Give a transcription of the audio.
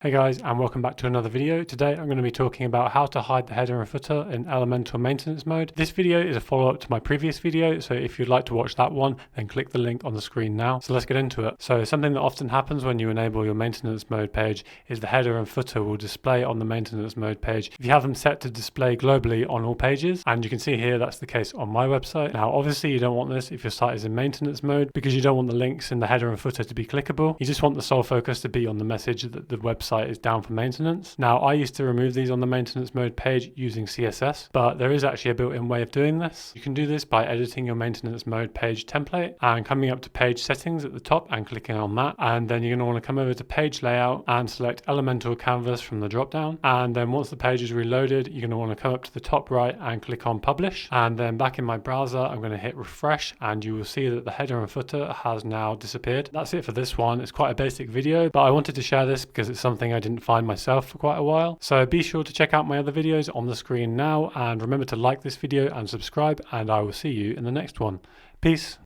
Hey guys, and welcome back to another video. Today I'm going to be talking about how to hide the header and footer in Elementor maintenance mode. This video is a follow-up to my previous video, so if you'd like to watch that one, then click the link on the screen now. So let's get into it. So something that often happens when you enable your maintenance mode page is the header and footer will display on the maintenance mode page if you have them set to display globally on all pages, and you can see here that's the case on my website. Now obviously you don't want this if your site is in maintenance mode because you don't want the links in the header and footer to be clickable. You just want the sole focus to be on the message that the website is down for maintenance. Now I used to remove these on the maintenance mode page using CSS, but there is actually a built-in way of doing this. You can do this by editing your maintenance mode page template and coming up to page settings at the top and clicking on that, and then you're going to want to come over to page layout and select Elementor canvas from the drop down, and then once the page is reloaded you're going to want to come up to the top right and click on publish, and then back in my browser I'm going to hit refresh and you will see that the header and footer has now disappeared. That's it for this one. It's quite a basic video, but I wanted to share this because it's something I didn't find myself for quite a while. So be sure to check out my other videos on the screen now, and remember to like this video and subscribe, and I will see you in the next one. Peace.